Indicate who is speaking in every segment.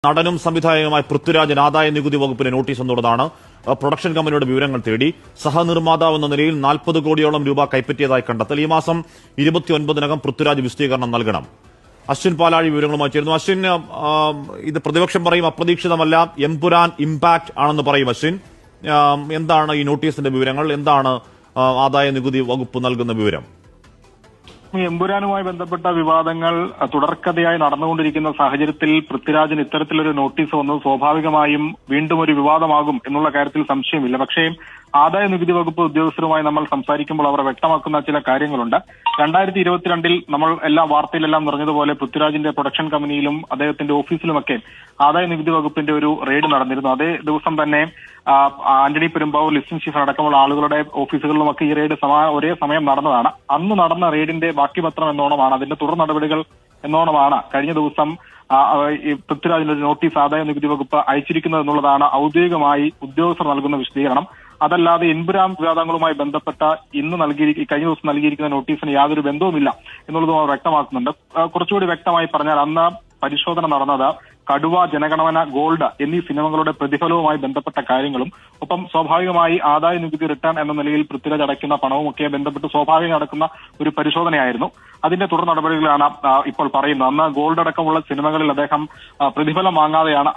Speaker 1: നടനും സംവിധായകനുമായ പൃഥ്വിരാജിന് ആദായ നികുതി വകുപ്പിന് നോട്ടീസ് എന്നുള്ളതാണ്. പ്രൊഡക്ഷൻ കമ്പനിയുടെ വിവരങ്ങൾ തേടി സഹനിർമ്മാതാവ് എന്ന നിലയിൽ 40 കോടിയോളം രൂപ കൈപ്പറ്റിയതായി കണ്ടെത്തൽ. ഈ മാസം 29-നകം പൃഥ്വിരാജ് വിശദീകരണം നൽകണം. അശ്വിൻ പാലാഴി വിവരങ്ങളുമായി ചേരുന്നു. അശ്വിൻ, ഇത് പ്രതിപക്ഷം പറയും അപ്രതീക്ഷിതമല്ല, എംപുരാൻ ഇമ്പാക്ട് ആണെന്ന് പറയും. അശ്വിൻ, എന്താണ് ഈ നോട്ടീസിന്റെ വിവരങ്ങൾ? എന്താണ് ആദായ നികുതി വകുപ്പ് നൽകുന്ന വിവരം?
Speaker 2: എമ്പുരാനുമായി ബന്ധപ്പെട്ട വിവാദങ്ങൾ തുടർക്കഥയായി നടന്നുകൊണ്ടിരിക്കുന്ന സാഹചര്യത്തിൽ പൃഥ്വിരാജിന് ഇത്തരത്തിലൊരു നോട്ടീസ് വന്നത് സ്വാഭാവികമായും വീണ്ടും ഒരു വിവാദമാകും എന്നുള്ള കാര്യത്തിൽ സംശയമില്ല. പക്ഷേ ആദായ നികുതി വകുപ്പ് ഉദ്യോഗസ്ഥരുമായി നമ്മൾ സംസാരിക്കുമ്പോൾ അവർ വ്യക്തമാക്കുന്ന ചില കാര്യങ്ങളുണ്ട്. 2022 നമ്മൾ എല്ലാ വാർത്തയിലെല്ലാം നിറഞ്ഞതുപോലെ പൃഥ്വിരാജിന്റെ പ്രൊഡക്ഷൻ കമ്പനിയിലും അദ്ദേഹത്തിന്റെ ഓഫീസിലുമൊക്കെ ആദായ നികുതി വകുപ്പിന്റെ ഒരു റെയ്ഡ് നടന്നിരുന്നു. അതേ ദിവസം തന്നെ ആന്റണി പെരുമ്പാവൂർ ലിസ്റ്റിംഗ് ചീഫ് അടക്കമുള്ള ആളുകളുടെ ഓഫീസുകളിലുമൊക്കെ ഈ റെയ്ഡ് ഒരേ സമയം നടന്നതാണ്. അന്ന് നടന്ന റെയ്ഡിന്റെ ബാക്കി പത്രം എന്നോണമാണ്, അതിന്റെ തുടർ നടപടികൾ എന്നോണമാണ് കഴിഞ്ഞ ദിവസം പൃഥ്വിരാജിന്റെ ഒരു നോട്ടീസ് ആദായ നികുതി വകുപ്പ് അയച്ചിരിക്കുന്നത് എന്നുള്ളതാണ് ഔദ്യോഗികമായി ഉദ്യോഗസ്ഥർ നൽകുന്ന വിശദീകരണം. അതല്ലാതെ എമ്പുരാൻ വിവാദങ്ങളുമായി ബന്ധപ്പെട്ട കഴിഞ്ഞ ദിവസം നൽകിയിരിക്കുന്ന നോട്ടീസിന് യാതൊരു ബന്ധവുമില്ല എന്നുള്ളതും അവർ വ്യക്തമാക്കുന്നുണ്ട്. കുറച്ചുകൂടി വ്യക്തമായി പറഞ്ഞാൽ അന്ന് പരിശോധന നടന്നത് കടുവ, ജനഗണമന, ഗോൾഡ് എന്നീ സിനിമകളുടെ പ്രതിഫലവുമായി ബന്ധപ്പെട്ട കാര്യങ്ങളും ഒപ്പം സ്വാഭാവികമായി ആദായ നികുതി റിട്ടേൺ എന്ന നിലയിൽ പൃഥ്വിരാജ് അടയ്ക്കുന്ന പണവുമൊക്കെ ബന്ധപ്പെട്ട് സ്വാഭാവികം നടക്കുന്ന ഒരു പരിശോധനയായിരുന്നു. അതിന്റെ തുടർ നടപടികളാണ് ഇപ്പോൾ പറയുന്നത്. അന്ന് ഗോൾഡ് അടക്കമുള്ള സിനിമകളിൽ അദ്ദേഹം പ്രതിഫലം വാങ്ങാതെയാണ്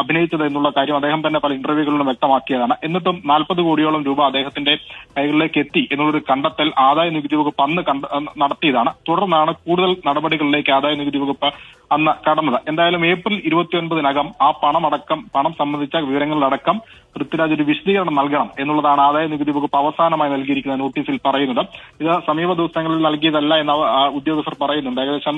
Speaker 2: അഭിനയിച്ചത് എന്നുള്ള കാര്യം അദ്ദേഹം തന്നെ പല ഇന്റർവ്യൂകളിലും വ്യക്തമാക്കിയതാണ്. എന്നിട്ടും 40 കോടിയോളം രൂപ അദ്ദേഹത്തിന്റെ കൈകളിലേക്ക് എത്തി എന്നുള്ളൊരു കണ്ടെത്തൽ ആദായ നികുതി വകുപ്പ് അന്ന് നടത്തിയതാണ്. തുടർന്നാണ് കൂടുതൽ നടപടികളിലേക്ക് ആദായ നികുതി വകുപ്പ് അന്ന് കടന്നത്. എന്തായാലും ഏപ്രിൽ 29-നകം ആ പണം സംബന്ധിച്ച വിവരങ്ങളിലടക്കം പൃഥ്വിരാജ് ഒരു വിശദീകരണം നൽകണം എന്നുള്ളതാണ് ആദായ നികുതി വകുപ്പ് അവസാനമായി നൽകിയിരിക്കുന്ന നോട്ടീസിൽ പറയുന്നത്. ഇത് സമീപ ദിവസങ്ങളിൽ നൽകിയതല്ല എന്ന് ഉദ്യോഗസ്ഥർ പറയുന്നുണ്ട്. ഏകദേശം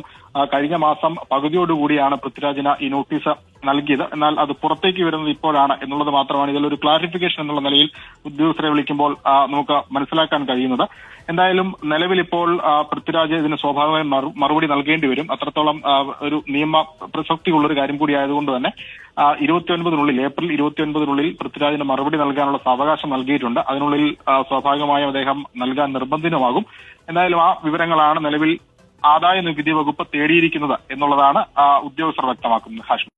Speaker 2: കഴിഞ്ഞ മാസം പകുതിയോടുകൂടിയാണ് പൃഥ്വിരാജിന് ഈ നോട്ടീസ് നൽകിയത്. എന്നാൽ അത് പുറത്തേക്ക് വരുന്നത് ഇപ്പോഴാണ് എന്നുള്ളത് മാത്രമാണ് ഇതിലൊരു ക്ലാരിഫിക്കേഷൻ എന്നുള്ള നിലയിൽ ഉദ്യോഗസ്ഥരെ വിളിക്കുമ്പോൾ നമുക്ക് മനസ്സിലാക്കാൻ കഴിയുന്നത്. എന്തായാലും നിലവിൽ ഇപ്പോൾ പൃഥ്വിരാജ് ഇതിന് സ്വാഭാവികമായും മറുപടി നൽകേണ്ടി വരും. അത്രത്തോളം ഒരു നിയമ പ്രസക്തിയുള്ളൊരു കാര്യം കൂടി ആയതുകൊണ്ട് തന്നെ ഏപ്രിൽ 29-നുള്ളിൽ പൃഥ്വിരാജിന് മറുപടി നൽകാനുള്ള അവകാശം നൽകിയിട്ടുണ്ട്. അതിനുള്ളിൽ സ്വാഭാവികമായും അദ്ദേഹം നൽകാൻ നിർബന്ധിതമാകും. എന്തായാലും ആ വിവരങ്ങളാണ് നിലവിൽ ആദായ നികുതി വകുപ്പ് തേടിയിരിക്കുന്നത് എന്നുള്ളതാണ് ഉദ്യോഗസ്ഥർ വ്യക്തമാക്കുന്നത്. ഹാഷ്മി.